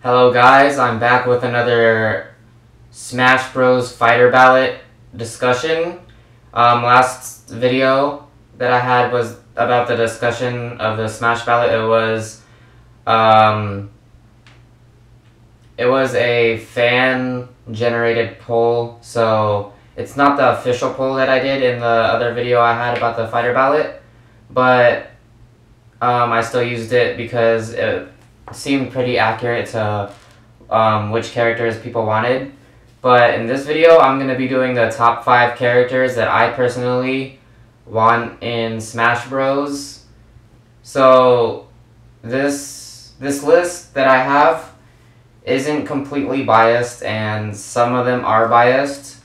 Hello guys, I'm back with another Smash Bros. Fighter Ballot discussion. Last video that I had was about the discussion of the Smash Ballot. It was a fan-generated poll, so it's not the official poll that I did in the other video I had about the Fighter Ballot, but I still used it because it seemed pretty accurate to which characters people wanted. But in this video, I'm going to be doing the top 5 characters that I personally want in Smash Bros. So this list that I have isn't completely biased, and some of them are biased,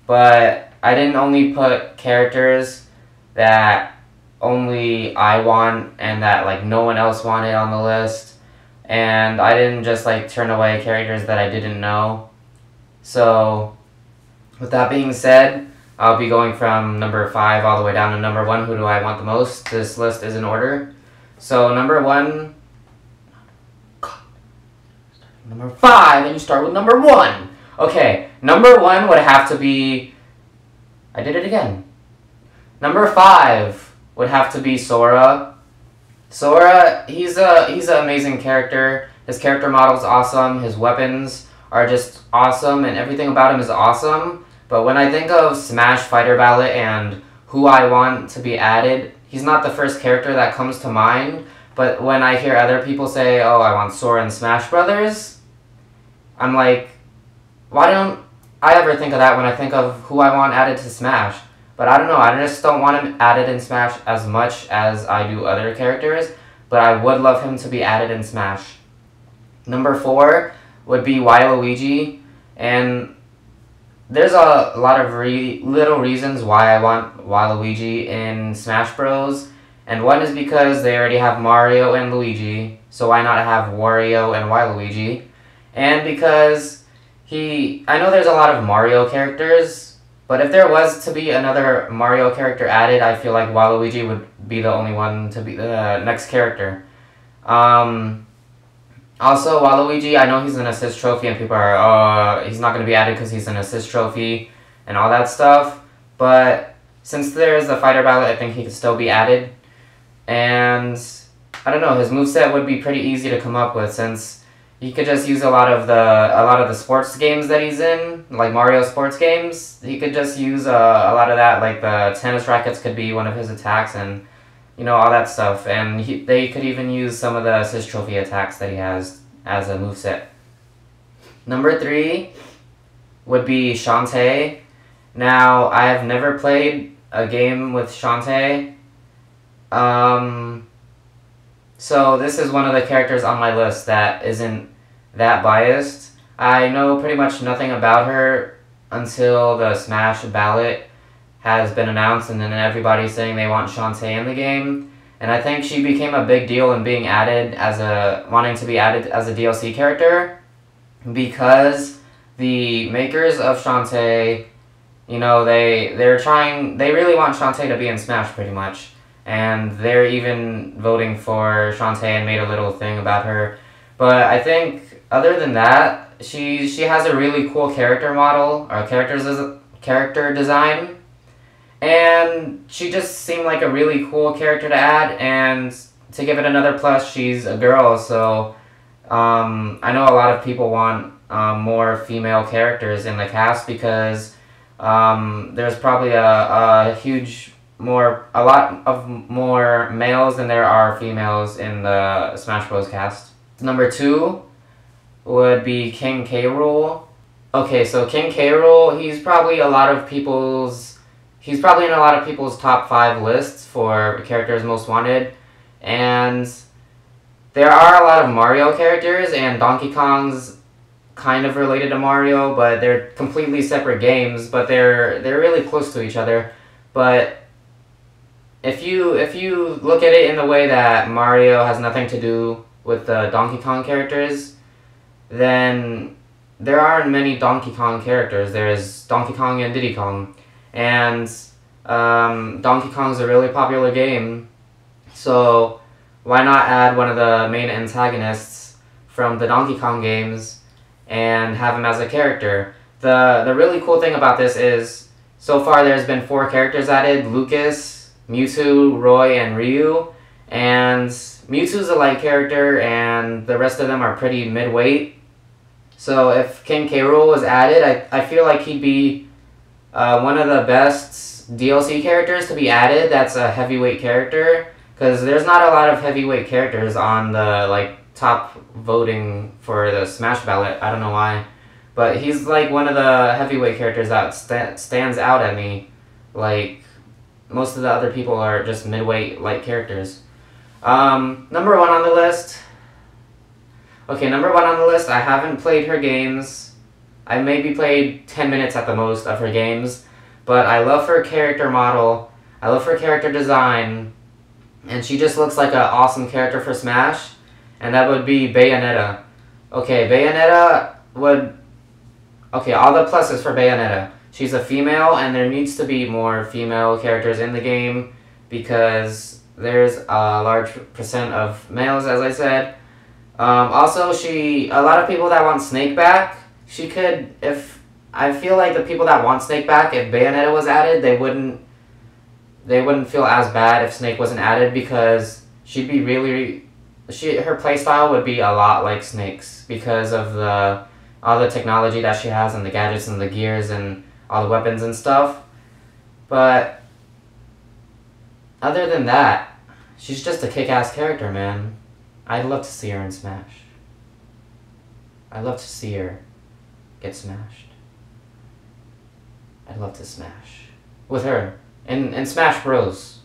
but I didn't only put characters that only I want and that like no one else wanted on the list. And I didn't just like turn away characters that I didn't know. So with that being said, I'll be going from number 5 all the way down to number 1. Who do I want the most? This list is in order. So number 1, number 5, and you start with number 1. Okay, number 1 would have to be, I did it again. Number 5 would have to be Sora. Sora, he's an amazing character. His character model's awesome. His weapons are just awesome, and everything about him is awesome. But when I think of Smash Fighter Ballot and who I want to be added, he's not the first character that comes to mind. But when I hear other people say, "Oh, I want Sora in Smash Brothers," I'm like, why don't I ever think of that when I think of who I want added to Smash? But I don't know, I just don't want him added in Smash as much as I do other characters, but I would love him to be added in Smash. Number 4 would be Waluigi, and there's a lot of little reasons why I want Waluigi in Smash Bros. And one is because they already have Mario and Luigi, so why not have Wario and Waluigi? And because I know there's a lot of Mario characters, but if there was to be another Mario character added, I feel like Waluigi would be the only one to be the next character. Also, Waluigi, I know he's an assist trophy, and people are, he's not going to be added because he's an assist trophy and all that stuff. But since there's the Fighter Ballot, I think he could still be added. And I don't know, his moveset would be pretty easy to come up with, since he could just use a lot of the sports games that he's in, like Mario sports games. He could just use a lot of that, like the tennis rackets could be one of his attacks, and you know, all that stuff. And they could even use some of the assist trophy attacks that he has as a moveset. Number 3 would be Shantae. Now, I have never played a game with Shantae. So this is one of the characters on my list that isn't that biased. I know pretty much nothing about her until the Smash Ballot has been announced, and then everybody's saying they want Shantae in the game. And I think she became a big deal in being added wanting to be added as a DLC character, because the makers of Shantae, you know, they really want Shantae to be in Smash pretty much. And they're even voting for Shantae and made a little thing about her. But I think, other than that, she has a really cool character model, or character design. And she just seemed like a really cool character to add, and to give it another plus, she's a girl, so I know a lot of people want more female characters in the cast, because there's probably a lot of more males than there are females in the Smash Bros. Cast. Number 2 would be King K. Rool. Okay, so King K. Rool, he's probably in a lot of people's top 5 lists for characters most wanted. And there are a lot of Mario characters, and Donkey Kong's kind of related to Mario, but they're completely separate games, but they're really close to each other. But if you look at it in the way that Mario has nothing to do with the Donkey Kong characters, then there aren't many Donkey Kong characters. There's Donkey Kong and Diddy Kong, and Donkey Kong's a really popular game, so why not add one of the main antagonists from the Donkey Kong games and have him as a character. The really cool thing about this is, so far there's been 4 characters added: Lucas, Mewtwo, Roy, and Ryu. And Mewtwo's a light character, and the rest of them are pretty mid-weight. So if King K. Rool was added, I feel like he'd be one of the best DLC characters to be added that's a heavyweight character. Because there's not a lot of heavyweight characters on the top voting for the Smash Ballot. I don't know why. But he's one of the heavyweight characters that stands out at me. Most of the other people are just mid-weight light characters. Number 1 on the list. Okay, number 1 on the list, I haven't played her games. I maybe played 10 minutes at the most of her games. But I love her character model. I love her character design. And she just looks like an awesome character for Smash. And that would be Bayonetta. Okay, Bayonetta would... Okay, all the pluses for Bayonetta. She's a female, and there needs to be more female characters in the game because there's a large percent of males, as I said. Also, a lot of people that want Snake back, she could, I feel like the people that want Snake back, if Bayonetta was added, they wouldn't feel as bad if Snake wasn't added because she'd be her playstyle would be a lot like Snake's because of all the technology that she has and the gadgets and the gears and all the weapons and stuff. But other than that, she's just a kick-ass character, man. I'd love to see her in Smash. I'd love to see her get smashed. I'd love to smash with her in Smash Bros.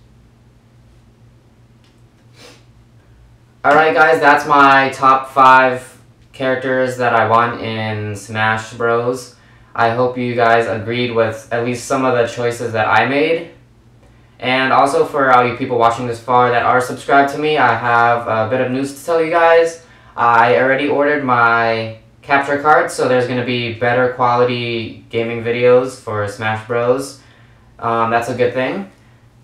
Alright guys, that's my top 5 characters that I want in Smash Bros. I hope you guys agreed with at least some of the choices that I made. And also for all you people watching this far that are subscribed to me, I have a bit of news to tell you guys. I already ordered my capture card, so there's going to be better quality gaming videos for Smash Bros. That's a good thing.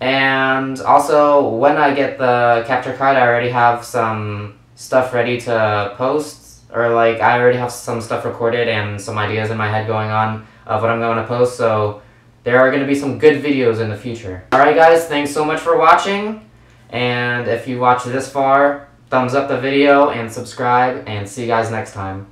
And also, when I get the capture card, I already have some stuff ready to post. Or I already have some stuff recorded and some ideas in my head going on of what I'm going to post. So there are going to be some good videos in the future. Alright guys, thanks so much for watching. And if you watched this far, thumbs up the video and subscribe. And see you guys next time.